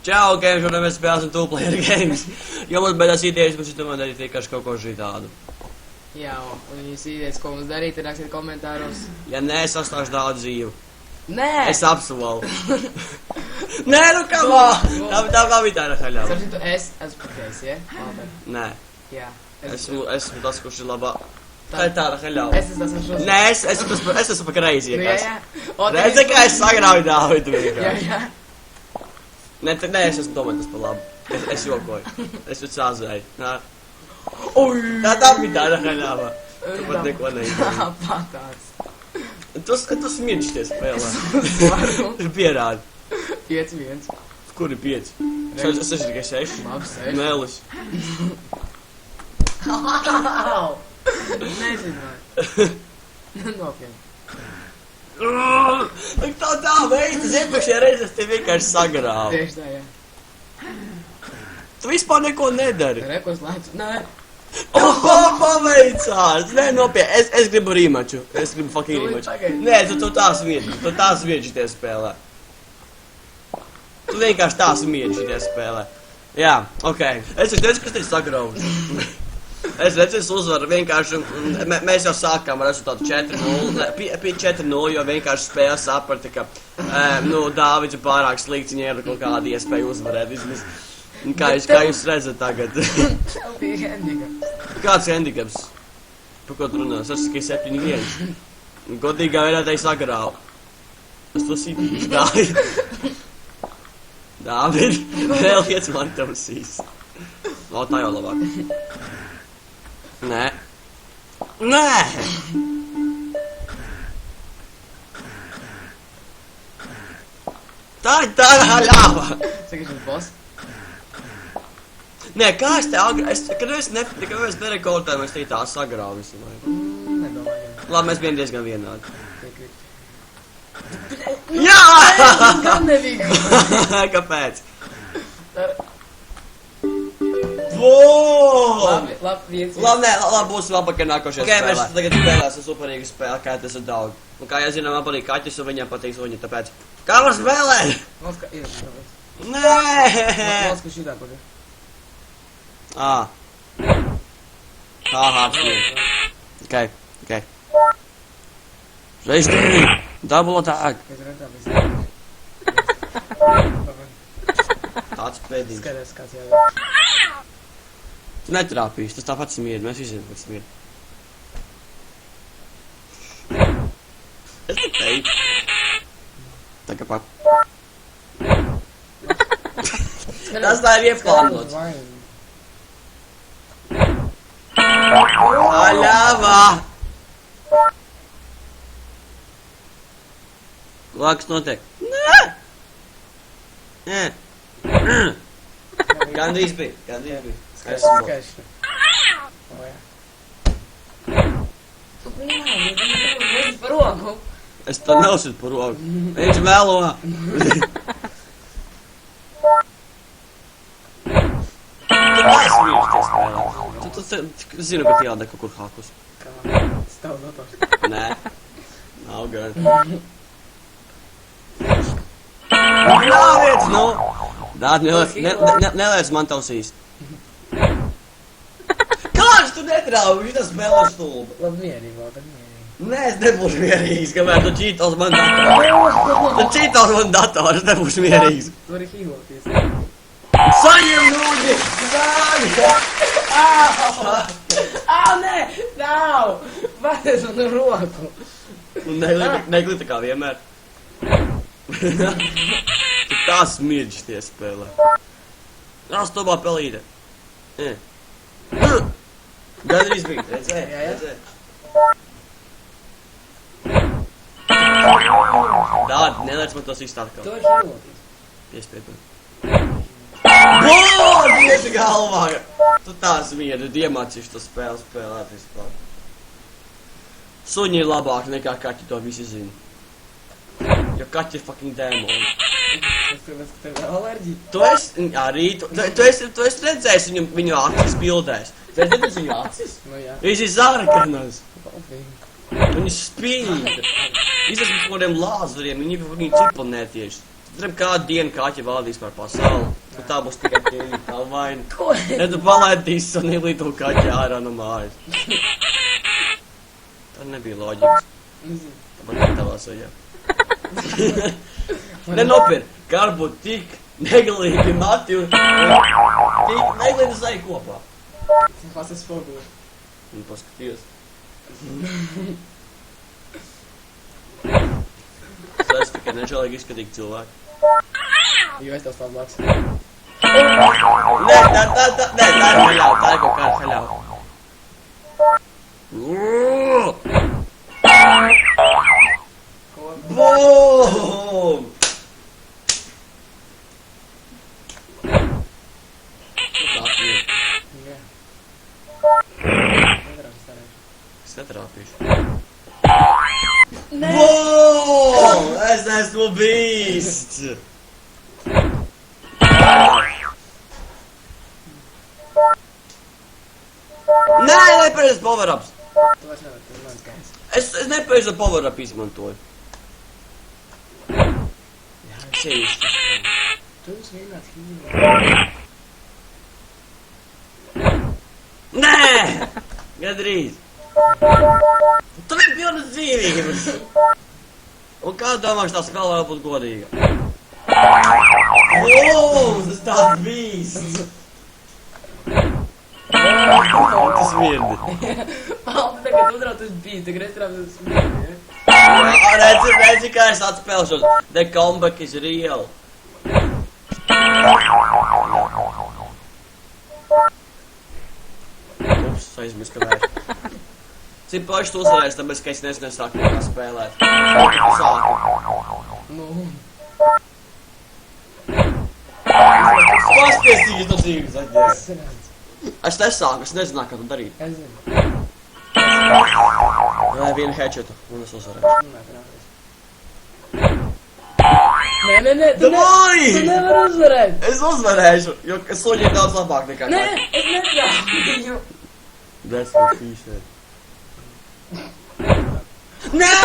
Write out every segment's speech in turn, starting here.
Čau, games, un mēs spēlēsim two-player games. Jo mums beidzās idejas, mēs domājam darīt vienkārši kaut ko šitādu. Jā, un jūs idejas, ko mums darīt, rakstiet komentāros. Ja nē, es atstāšu daudz dzīvu. Nē! Es apsolu. Nē, nu kamā! Tā bija tāda haļāva. Sarcitu, es esmu pakais, ja? Nē. Jā. Esmu tas, kurš ir labā. Tā ir tāda haļāva. Es esmu tas, kurš... Nē, es esmu pa kreizi, Nu, ja jā, kas. jā. Redzi, kā es sagrauju Dāvidu Jā, vienkārši. jā. Nē, es esmu domāju tas pa labu. Es jokoju. Es jau cāzēju. Nā. Tā bija tāda haļāva. Tu pat neko neizdarīji. Patāts. Tu smirģi tie spēlē. Varu. Pierādi. 5-1. Kur ir 5? Es esmu tikai 6. Labi, 6. Mēlis. Au! Nezināju. Nopietni. Tā veids, iepriekšējā reizē es tev vienkārši sagrāvu. Tieši tā, jā. Tu vispār neko nedari. Rekos laids. Nē. Paveicās! Nē, nopietni, es gribu rīmaču. Es gribu fucking rīmaču. Nē, tu tā smiedži. Tu tā smiedži tie spēlē. Tu vienkārši tā smiedži tie spēlē. Jā, okei. Es teicu, ka es tevi sagraužu. Es redzu, es uzvaru vienkārši, mēs jau sākām ar rezultātu 4-0, 4-0, jo vienkārši spēle saprata, ka, Dāvids ir pārāk slikts, viņai ir kaut kāda iespēja uzvarēt vismaz. Kā jūs redzat tagad? Tev bija handicaps. Kāds handicaps? Par ko tu runā? Es esmu tikai 7-1. Godīgā veidā tai sagrāvu. Es to sītīšu, Dāvid. Dāvid, vēl iet man tausīs. O, tā jau labāk. Nē. Nē! Tā ir tāda haļāva! Saka, šis boss? Nē, kā es te agri... Kad es nerekordēju, es te tā sagrāvu visu laiku. Nedomāju. Labi, mēs bijām diezgan vienādi. Piekrīt. Jā! Gan nebija. Kāpēc? Labi, viens. Labi, būs labāk, ka nākošajā spēlē. Mēs tagad spēlēsim superīgu spēli, kā tas ir daudz. Un kā jau zinām, man patīk kaķis, un viņam patīk suņi, tāpēc... Kā var spēlēt? Noska, ir, tāpēc. Nē! Noska šitā, kur ir. Okay. Reiz divi. Double attack. Es redzu, Tāds pēdīgs. Skaties, kāds jādara. Tu netrāpīsi, tas tāpat smiedi, mēs visi zinām, kad smiedi. Es te teicu. Tagad pat. Tas tā ir ieplānots. Aļāvā! Lākas notiek. Nē! Gandrīz bija. Skaiši. O, jā. Es par roku. Es tā nelsitu par roku. Viņš melo. Tu neesmīši tie spēlē. Tu zinu, ka jādara kaut kur hakus. Kā? Stāv dators. Nē. Nav gan. Nāviec, nu! Dād, nelēs man tausīs. Kāds tu netrauji? Viņš tas spēlē stulbi. Labi, mierīgi, vēl tad mierīgi. Nē, es nebūšu mierīgs, kamēr tu čītos man datoru. Es nebūšu mierīgs. Tu vari hīloties. Saņem nūģi! Nē! Nav! Vārties man roku! Neglita kā vienmēr. Tu tā smirģis tie spēlē. Stobā pelīte. Gandrīz bija, redzēji? Dādi, nelēc man tos izstāt kā. Tu vari hīloties. Piespēt man. Tieši galvā! Tu tā smirģi, tu iemācīši to spēli spēlēt vispār. Suņi ir labāki nekā kaķi, to visi zina. Jo kaķi ir fucking dēmoni. Es tāpēc, ka tev ir alerģija. Tu esi arī, tu esi redzējis viņu acis bildēs. Tu esi redzējis viņu acis? Nu jā. Viņš ir sarkanas. Paldies. Viņi spīd. Izsaka par kādiem lāzeriem, viņi čiponē tieši. Zinu, kādu dienu kaķi valdīs par pasauli. Un tā būs tikai tīri tā vaina. Ko? Ja tu palaidīsi Sonīlī to kaķi ārā no mājas. Tā nebija loģikas. Nezinu. Man ir tavā sajā. Nenopir, kā būt tik negalīgi mati un tik negalīgi zai kopā. Kas tas spoguli? Un paskaties. Tas tikai nežēlīgi izskatīgi cilvēki. Jo es tev stāv blakus. Nē, tā ir haļauta, tā ir kaut kāda haļauta. Ko? Boom! Jā. Es netrāpīšu. Nē! Boom! Es esmu beasts! Nē, nepareiz power-ups! Tu vairs nevar, tu mans gājis. Es nepareiz power-up izmantoju. Jā, ceļišķi. Tu esi vienāds hīmē. Nē! Gadrīz! Tur ir pilnas dzīvības! Un kā domāš, tā spēlē vēl būt godīga? Wow, tas tāds beasts! Tas mirdi. Aldi tagad uzrāt uz bīzi, tagad es trāpju uz bīzi, Redzi, kā es atspēlšos. The comeback is real. Ups, aizmirst, ka vērš. Cik paši tu uzvarēs, tāpēc, ka es nesāku nekā spēlēt. Tu sāki. Nu. Pastiesīgi tas īgas atģēra. Es redzu. Es nesāku, es nezināju, kā tu darīt. Es zinu. Vai vienu headshotu, un es uzvarēšu. Nē, trāpjas. Nē, tu Davai! nevar uzvarēt. Es uzvarēšu, jo suņi ir daudz labāk nekā Nē, kaķi. es netrāpju. That's what she said. Nē,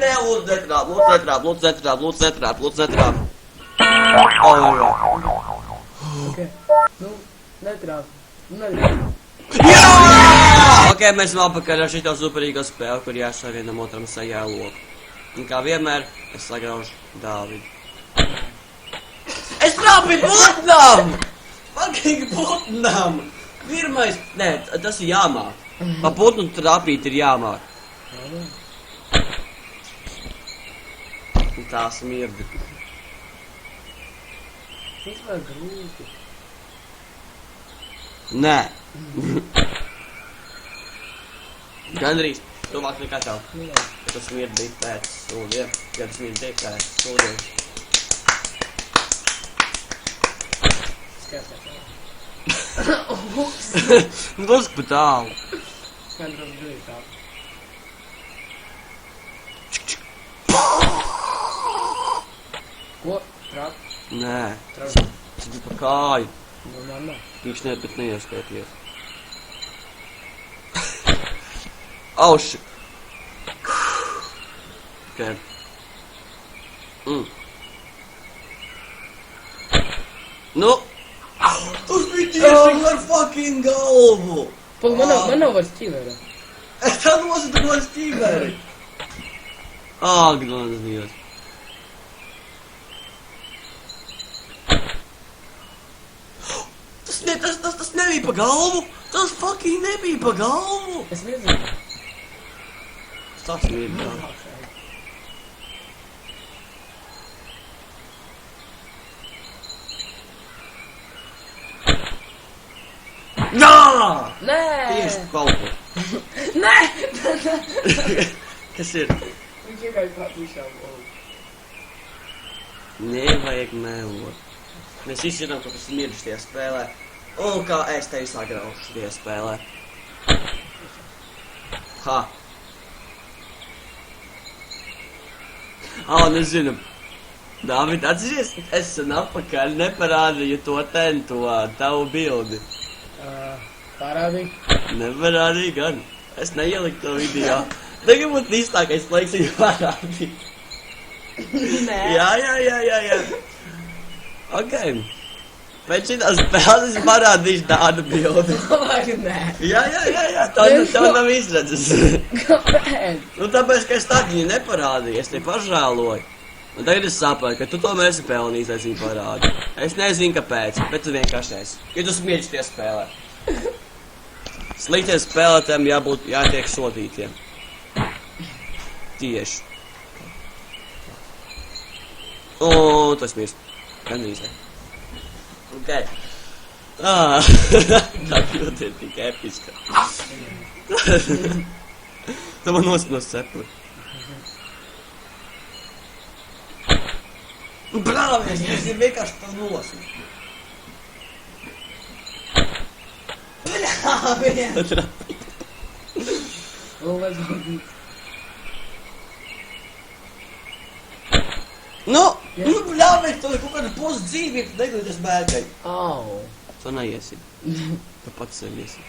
nē, lūdzu netrāp, lūdzu netrāp, lūdzu netrāp, lūdzu netrāp, lūdzu netrāp. Oh my god. Ok, nu, netrāpju. Netrāpju. Jā! Ok, mēs vēl pakaļ ar šito superīgo spēli, kur jāsā vienam otram sajā loku. Un kā vienmēr, es sagraužu Dāvidu. Es trāpīju putnam! Fucking putnam! Pirmais, nē, tas ir jāmāk. Pa putnu trāpīt ir jāmāk. Un tās mirdi. Vispār grūti. Nē. Gandrīz. Tuvāk nekā tev. Jā. Tas mirdi bija pēc sūdiem. Ja tas mirdi bija pēc sūdiem. Skatās. Tas pa tālu. Skandros grūti tāp. Ko? Trāp? Nē. Trāp. Tas bija pa kāju. Nu, mamma. Viņš ne, bet neieskaities. Auši. Okay. Nu. Tas bija tieši ar fucking galvu. Pag, man nav vairs ķīvera. Es tā nositu no stīveri. Ak, Dievs, Dievs. Tas nebija pa galvu. Tas fucking nebija pa galvu. Es nezinu. Tas ir tā. Jā! Nē! Tieši kaut ko. Nē! Kas ir? Viņš vienkārši tāds izšāva. Nevajag melot. Mēs visi zinām, ka tas ir mirdis tie spēlē. Un kā es tevi sagraušu tie spēlē. Ha! Nezinu. Dāvid, atceries, es sen apakaļ neparādīju to tavu bildi. Parādīja. Neparādīju gan. Es neieliku to video. Tagad būtu īstākais laiks viņu parādīt. Nē. Jā. Ok. Pēc šitās spēles es parādīšu tādu bildi. Domāju, ka nē. Jā. Tev nav izredzes. Kāpēc? Nu, tāpēc, ka es tad viņu neparādīju, es te pažēloju. Un tagad es saprotu, ka tu to esi pelnījis, lai es viņu parādīju. Es nezinu, kāpēc, bet tu vienkārši esi. Ja tu smieģis tie spēlē. Sliktiem spēlētājiem jātiek sodītiem. Tieši. O, tas mirst. Gandrīz, ne? Ok. Tā kļūda ir tik episka. Tu man nosnos cepuri. Brāvies, es ir vienkārši tā nosnu. Brāvies! Nu, brāvies, tu ir kaut kāda poza dzīvība, tu neglīties bērgai. Au! Tu neiesi. Tu pats sev iesi.